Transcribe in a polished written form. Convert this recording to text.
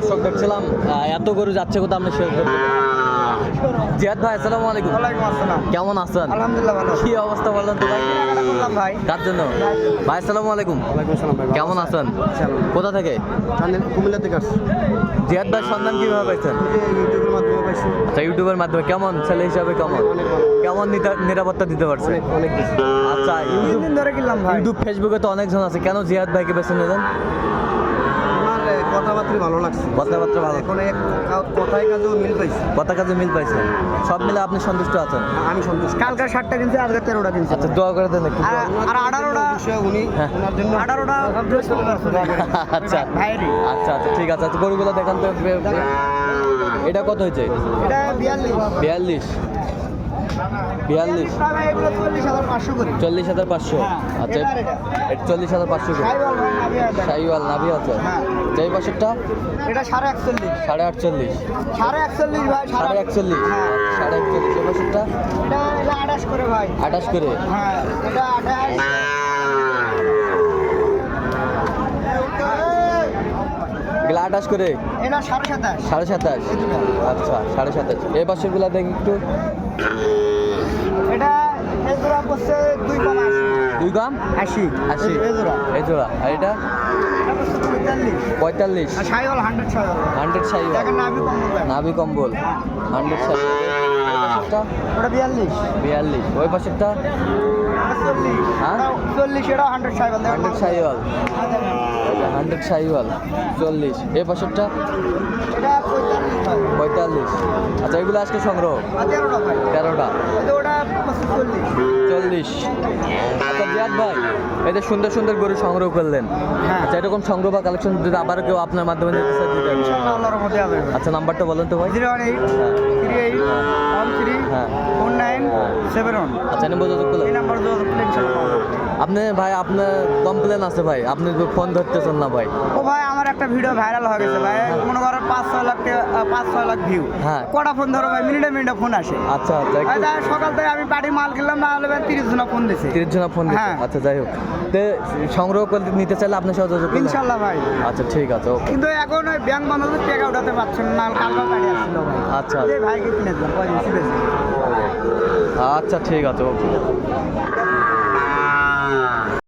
দর্শক দেখছিলাম এত গরু যাচ্ছে কোথাও আপনি শেয়ার করতে জিয়াদ ভাই আসসালামু আলাইকুম। ওয়ালাইকুম আসসালাম। কেমন আছেন? আলহামদুলিল্লাহ ভালো। কি অবস্থা বললেন তো ভাই? বললাম ভাই। কার জন্য ভাই? আসসালামু আলাইকুম। ওয়ালাইকুম আসসালাম ভাই। কেমন আছেন? কোথা থেকে? কুমিল্লা থেকে আসছি। জিয়াদ ভাই সন্ধান কিভাবে পাইছেন? ইউটিউবের মাধ্যমে পাইছি। আচ্ছা, ইউটিউবের মাধ্যমে। কেমন ছেলে হিসাবে কেমন অনেক ভালো। কেমন নিরাপত্তা দিতে পারছে? অনেক বেশি। আচ্ছা, তিন দিন ধরে কিনলাম ভাই। ইউটিউব ফেসবুকে তো অনেকজন আছে, কেন জিয়াদ ভাইকে বেছে নিলেন? আমার কথাবার্তা ভালো লাগছে। কথাবার্তা ভালো, এখন কথায় কাজেও মিল পাইছি। কথা কাজে মিল পাইছে, সব মিলে আপনি সন্তুষ্ট আছেন? আমি সন্তুষ্ট। কালকে 7টা কিনছি, আজকে 13টা কিনছি। আচ্ছা, দোয়া করে দেন একটু। আর 18টা বিষয় উনি হ্যাঁ। ওনার জন্য 18টা আচ্ছা ভাইরি। আচ্ছা আচ্ছা, ঠিক আছে। আচ্ছা, গরুগুলো দেখান তো। এটা কত হয়েছে? এটা 42 42 42 এগুলো 40,500 করে। 40,500। হ্যাঁ, আচ্ছা, এটা আর এটা। এটা 40,500 করে। সাইওয়াল ভাই, নাভি আর এটা। শাহিওয়াল নাভি আছে। হ্যাঁ। যেই পাশেরটা এটা 41.5 41.5 41.5 ভাই। 41.5 হ্যাঁ। 41.5 এই পাশেরটা এটা 28 করে ভাই। 28 করে। হ্যাঁ, এটা 28। এগুলো 28 করে। এটা 27.5। 27.5। আচ্ছা, 27.5। এই পাশেরগুলো দেখি একটু। এটা এজোড়া পড়ছে 2 কম 80। 2 গ্রাম 80 80 এজোড়া। এই জোড়া। আর এটা এটা পড়ছে 45। 45। আর সাইওয়াল 100 সাইওয়াল। 100 শাহিওয়াল দেখেন নাভি কম হবে। নাভি কম্বল 100 শাহিওয়াল। এই পাশেরটা ওটা 42। 42। ওই পাশেরটা এটা 40। হ্যাঁ? 40 এটা 100 সাইওয়াল। 100 শাহিওয়াল। 100 শাহিওয়াল 40। এই পাশেরটা এটা 45 ভাই। 45। আচ্ছা, এগুলো আজকে সংগ্রহ আর 13টা ভাই। 13টা এটা ওটা পড়ছে 40। 40। আচ্ছা জিয়াদ ভাই, এই যে সুন্দর সুন্দর গরু সংগ্রহ করলেন, হ্যাঁ। আচ্ছা এরকম সংগ্রহ বা কালেকশন যদি আবার কেউ আপনার মাধ্যমে নিতে চায় দিবেন? ইনশাআল্লাহ আল্লাহর রহমতে হবে। আচ্ছা, নাম্বারটা বলেন তো ভাই। 018 38 13 হ্যাঁ। 49 71। আচ্ছা, এনে যোগাযোগ করলেন। এই নাম্বার যোগাযোগ করলে ইনশাআল্লাহ পাওয়া যাবে। আপনি ভাই, আপনার কমপ্লেন আছে ভাই, আপনি ফোন ধরতেছেন না ভাই। ও ভাই, আমার একটা ভিডিও ভাইরাল হয়ে গেছে ভাই, মনে করেন 5-6 লাখ ভিউ। হ্যাঁ। কটা ফোন ধরো ভাই, মিনিটে মিনিটে ফোন আসে। আচ্ছা আচ্ছা, একটু ভাই, সকাল থেকে আমি পার্টি মাল কিনলাম, না হলে ভাই 30 জনা ফোন দিছে। 30 জন ফোন দিচ্ছে। হ্যাঁ। আচ্ছা, যাই হোক, তো সংগ্রহ করতে নিতে চাইলে আপনার সাথে যোগাযোগ করবেন? ইনশাআল্লাহ ভাই। আচ্ছা, ঠিক আছে, ওকে। কিন্তু এখন ওই ব্যাংক বন্ধ করে টাকা উঠাতে পারছেন না, কালকে গাড়ি আসছিল ভাই। আচ্ছা যে ভাইকে কিনে দিলাম, কয়দিন ছিল। আচ্ছা, ঠিক আছে, ওকে।